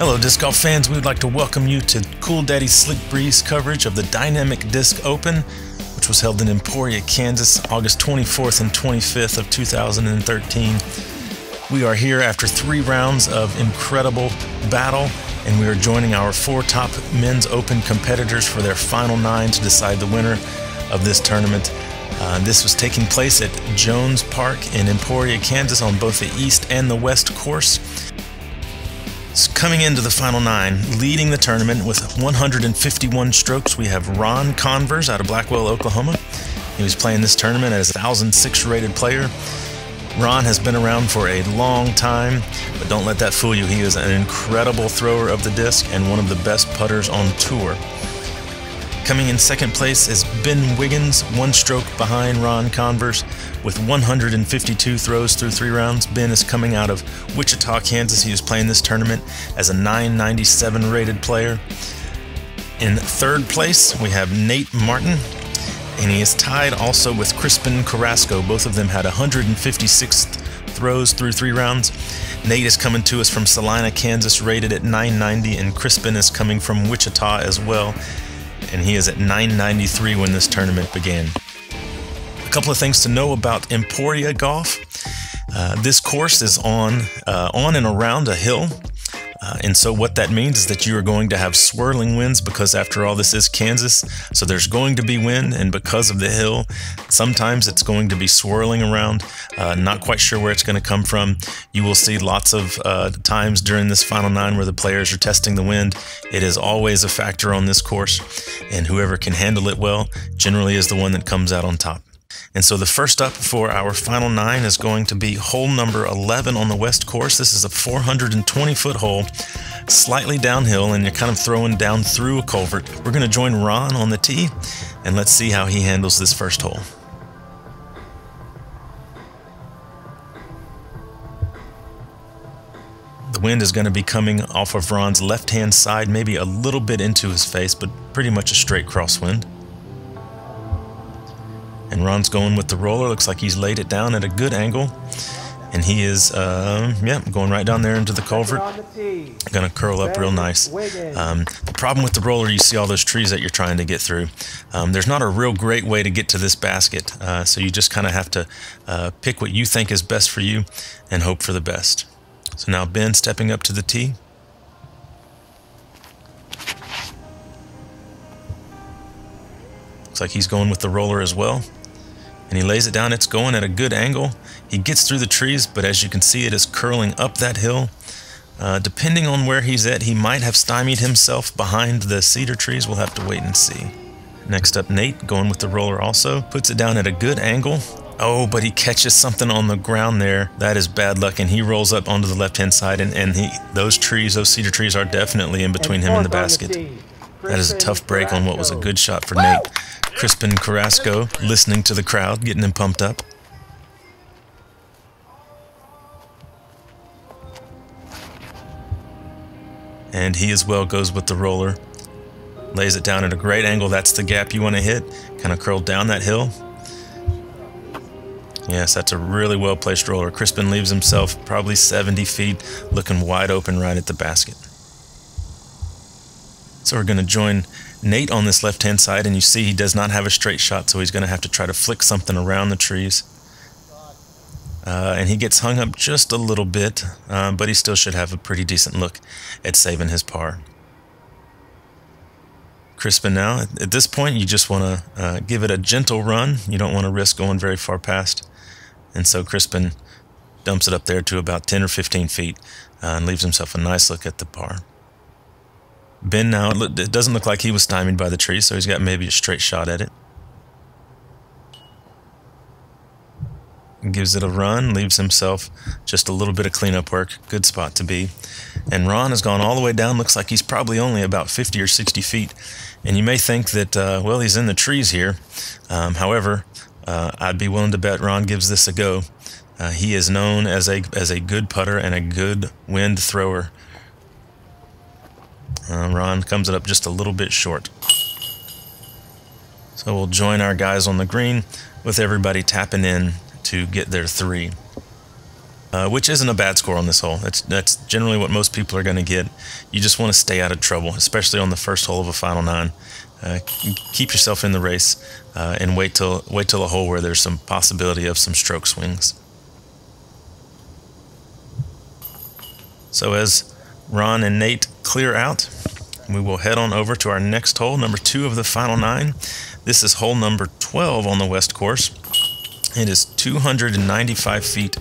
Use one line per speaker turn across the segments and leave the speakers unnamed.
Hello Disc Golf fans, we would like to welcome you to Cool Daddy Slick Breeze coverage of the Dynamic Disc Open, which was held in Emporia, Kansas, August 24th and 25th of 2013. We are here after 3 rounds of incredible battle, and we are joining our 4 top men's open competitors for their final 9 to decide the winner of this tournament. This was taking place at Jones Park in Emporia, Kansas on both the east and the west course. So coming into the final 9, leading the tournament with 151 strokes, we have Ron Convers out of Blackwell, Oklahoma. He was playing this tournament as a 1,006 rated player. Ron has been around for a long time, but don't let that fool you. He is an incredible thrower of the disc and one of the best putters on tour. Coming in second place is Ben Wiggins, 1 stroke behind Ron Convers with 152 throws through 3 rounds. Ben is coming out of Wichita, Kansas. He was playing this tournament as a 997 rated player. In third place, we have Nate Martin, and he is tied also with Crispin Carrasco. Both of them had 156 throws through 3 rounds. Nate is coming to us from Salina, Kansas, rated at 990, and Crispin is coming from Wichita as well, and he is at 993 when this tournament began. A couple of things to know about Emporia Golf. This course is on and around a hill, and so what that means is that you are going to have swirling winds, because after all, this is Kansas, so there's going to be wind, and because of the hill, sometimes it's going to be swirling around. Not quite sure where it's going to come from. You will see lots of times during this final 9 where the players are testing the wind. It is always a factor on this course, and whoever can handle it well generally is the one that comes out on top. And so the first up for our final 9 is going to be hole number 11 on the west course. This is a 420-foot hole, slightly downhill, and you're kind of throwing down through a culvert. We're going to join Ron on the tee, and let's see how he handles this first hole. The wind is going to be coming off of Ron's left-hand side, maybe a little bit into his face, but pretty much a straight crosswind. And Ron's going with the roller. Looks like he's laid it down at a good angle. And he is, going right down there into the culvert. Gonna curl up real nice. The problem with the roller, you see all those trees that you're trying to get through. There's not a real great way to get to this basket. So you just kind of have to pick what you think is best for you and hope for the best. So now Ben stepping up to the tee. Looks like he's going with the roller as well. And he lays it down. It's going at a good angle. He gets through the trees, but as you can see, it is curling up that hill. Depending on where he's at, he might have stymied himself behind the cedar trees. We'll have to wait and see. Next up, Nate, going with the roller also. Puts it down at a good angle. Oh, but he catches something on the ground there. That is bad luck, and he rolls up onto the left-hand side, and those cedar trees are definitely in between him and the basket. That is a tough break on what was a good shot for Nate. Crispin Carrasco listening to the crowd, getting him pumped up. And he as well goes with the roller. Lays it down at a great angle. That's the gap you want to hit. Kind of curled down that hill. Yes, that's a really well-placed roller. Crispin leaves himself probably 70 feet, looking wide open right at the basket. So we're going to join Nate on this left-hand side, and you see he does not have a straight shot, so he's going to have to try to flick something around the trees. And he gets hung up just a little bit, but he still should have a pretty decent look at saving his par. Crispin now, at this point, you just want to give it a gentle run. You don't want to risk going very far past. And so Crispin dumps it up there to about 10 or 15 feet and leaves himself a nice look at the par. Ben now, it doesn't look like he was stymied by the tree, so he's got maybe a straight shot at it. Gives it a run, leaves himself just a little bit of cleanup work. Good spot to be. And Ron has gone all the way down. Looks like he's probably only about 50 or 60 feet. And you may think that, well, he's in the trees here. However, I'd be willing to bet Ron gives this a go. He is known as a good putter and a good wind thrower. Ron comes it up just a little bit short. So we'll join our guys on the green with everybody tapping in to get their 3. which isn't a bad score on this hole. That's generally what most people are going to get. You just want to stay out of trouble, especially on the first hole of a final nine. Keep yourself in the race and wait till a hole where there's some possibility of some stroke swings. So as Ron and Nate clear out, we will head on over to our next hole, number 2 of the final 9. This is hole number 12 on the West course. It is 295 feet.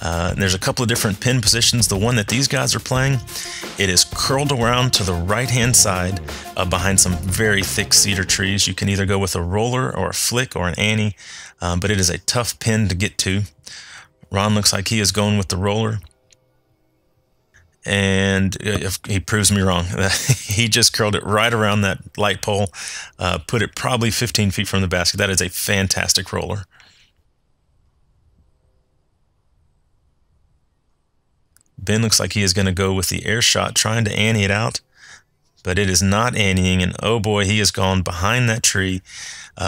There's a couple of different pin positions. The one that these guys are playing, it is curled around to the right-hand side behind some very thick cedar trees. You can either go with a roller or a flick or an ante, but it is a tough pin to get to. Ron looks like he is going with the roller. And he proves me wrong. He just curled it right around that light pole, put it probably 15 feet from the basket. That is a fantastic roller. Ben looks like he is going to go with the air shot, trying to ante it out, but it is not anteing, and oh boy, he has gone behind that tree.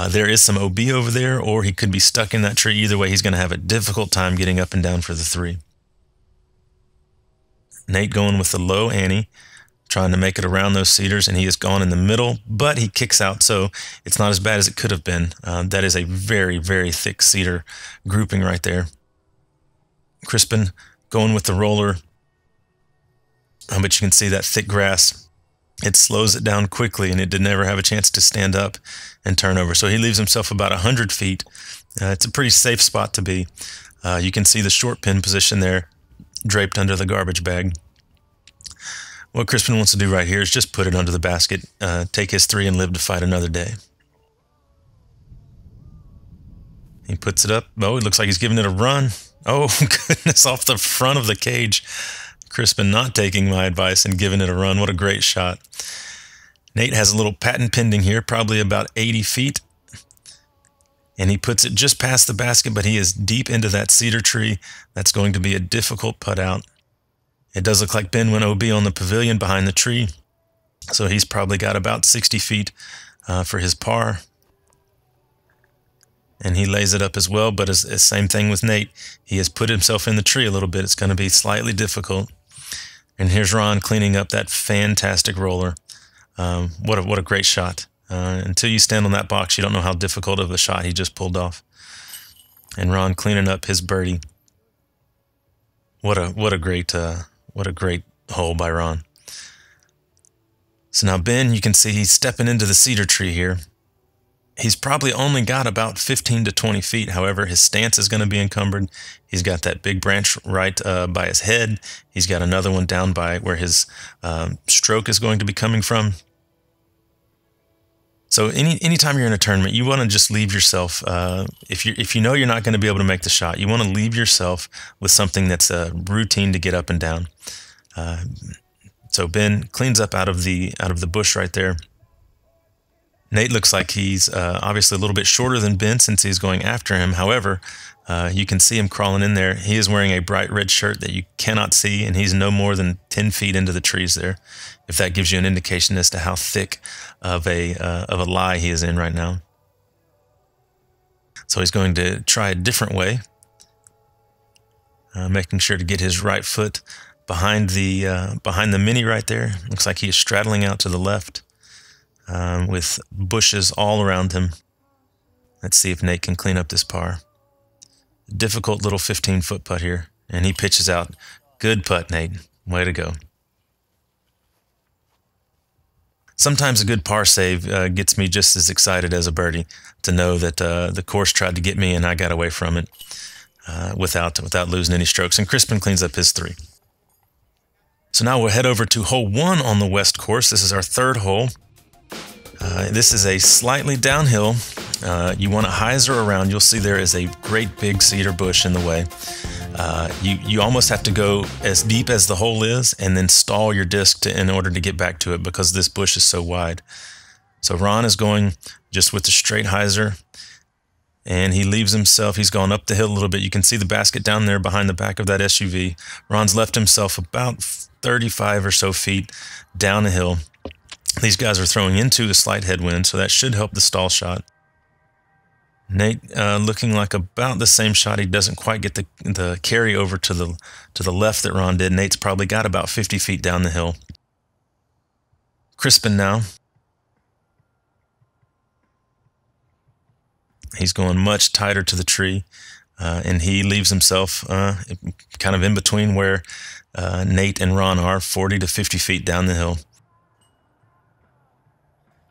There is some OB over there, or he could be stuck in that tree. Either way, he's going to have a difficult time getting up and down for the 3. Nate going with the low ante, trying to make it around those cedars, and he has gone in the middle, but he kicks out, so it's not as bad as it could have been. That is a very, very thick cedar grouping right there. Crispin going with the roller, but you can see that thick grass. It slows it down quickly, and it did never have a chance to stand up and turn over. So he leaves himself about 100 feet. It's a pretty safe spot to be. You can see the short pin position there, draped under the garbage bag. What Crispin wants to do right here is just put it under the basket, take his 3 and live to fight another day. He puts it up. Oh, it looks like he's giving it a run. Oh, goodness, off the front of the cage. Crispin not taking my advice and giving it a run. What a great shot. Nate has a little patent pending here, probably about 80 feet. And he puts it just past the basket, but he is deep into that cedar tree. That's going to be a difficult putt out. It does look like Ben went OB on the pavilion behind the tree, so he's probably got about 60 feet for his par. And he lays it up as well, but it's same thing with Nate. He has put himself in the tree a little bit. It's going to be slightly difficult. And here's Ron cleaning up that fantastic roller. What a great shot. Until you stand on that box, you don't know how difficult of a shot he just pulled off. And Ron cleaning up his birdie. What a great hole by Ron. So now Ben, you can see he's stepping into the cedar tree here. He's probably only got about 15 to 20 feet. However, his stance is going to be encumbered. He's got that big branch right by his head. He's got another one down by where his stroke is going to be coming from. So anytime you're in a tournament, you want to just leave yourself, if you know you're not going to be able to make the shot, you want to leave yourself with something that's a routine to get up and down. So Ben cleans up out of the bush right there. Nate looks like he's obviously a little bit shorter than Ben since he's going after him. However, you can see him crawling in there. He is wearing a bright red shirt that you cannot see, and he's no more than 10 feet into the trees there, if that gives you an indication as to how thick of a lie he is in right now. So he's going to try a different way, making sure to get his right foot behind the mini right there. Looks like he is straddling out to the left. With bushes all around him. Let's see if Nate can clean up this par. Difficult little 15-foot putt here, and he pitches out. Good putt, Nate. Way to go. Sometimes a good par save gets me just as excited as a birdie, to know that the course tried to get me and I got away from it without losing any strokes. And Crispin cleans up his 3. So now we'll head over to hole 1 on the West course. This is our 3rd hole. This is a slightly downhill. You want to hyzer around. You'll see there is a great big cedar bush in the way. You almost have to go as deep as the hole is and then stall your disc in order to get back to it, because this bush is so wide. So Ron is going just with the straight hyzer, and he leaves himself. He's gone up the hill a little bit. You can see the basket down there behind the back of that SUV. Ron's left himself about 35 or so feet down the hill. These guys are throwing into a slight headwind, so that should help the stall shot. Nate looking like about the same shot. He doesn't quite get the carry over to the left that Ron did. Nate's probably got about 50 feet down the hill. Crispin now. He's going much tighter to the tree, and he leaves himself kind of in between where Nate and Ron are, 40 to 50 feet down the hill.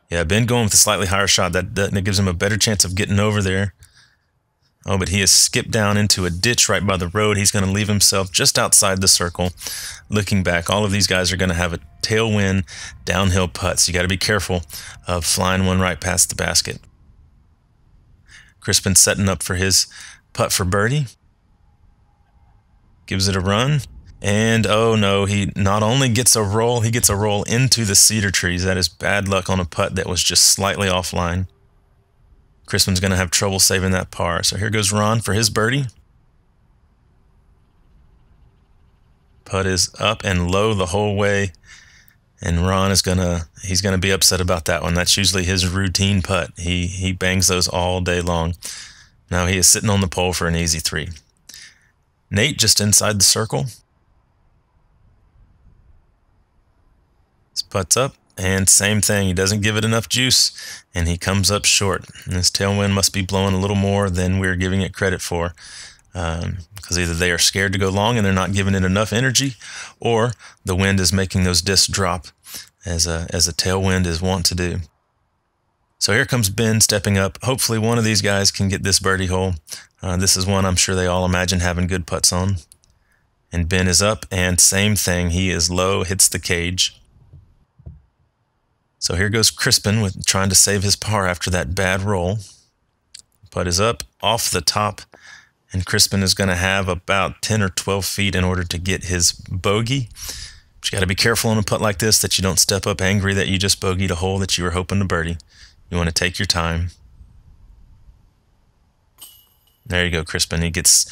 Yeah, Ben going with a slightly higher shot. That gives him a better chance of getting over there. Oh, but he has skipped down into a ditch right by the road. He's going to leave himself just outside the circle. Looking back, all of these guys are going to have a tailwind downhill putt, so you got to be careful of flying one right past the basket. Crispin setting up for his putt for birdie. Gives it a run. And oh no, he not only gets a roll, he gets a roll into the cedar trees. That is bad luck on a putt that was just slightly offline. Crispin's going to have trouble saving that par. So here goes Ron for his birdie. Putt is up and low the whole way. And Ron is he's gonna be upset about that one. That's usually his routine putt. He bangs those all day long. Now he is sitting on the pole for an easy 3. Nate just inside the circle. His putt's up, and same thing. He doesn't give it enough juice, and he comes up short. And his tailwind must be blowing a little more than we're giving it credit for, because either they are scared to go long and they're not giving it enough energy, or the wind is making those discs drop, as a tailwind is wont to do. So here comes Ben stepping up. Hopefully one of these guys can get this birdie hole. This is one I'm sure they all imagine having good putts on. And Ben is up, and same thing. He is low, hits the cage. So here goes Crispin with trying to save his par after that bad roll. Putt is up, off the top, and Crispin is going to have about 10 or 12 feet in order to get his bogey. But you got to be careful on a putt like this that you don't step up angry that you just bogeyed a hole that you were hoping to birdie. You want to take your time. There you go, Crispin. He gets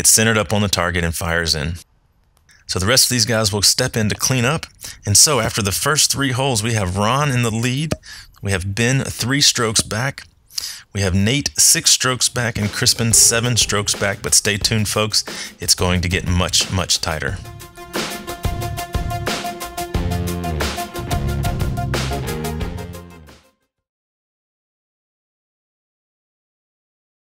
centered up on the target and fires in. So the rest of these guys will step in to clean up. And so after the first 3 holes, we have Ron in the lead. We have Ben 3 strokes back. We have Nate 6 strokes back and Crispin 7 strokes back. But stay tuned, folks. It's going to get much, much tighter.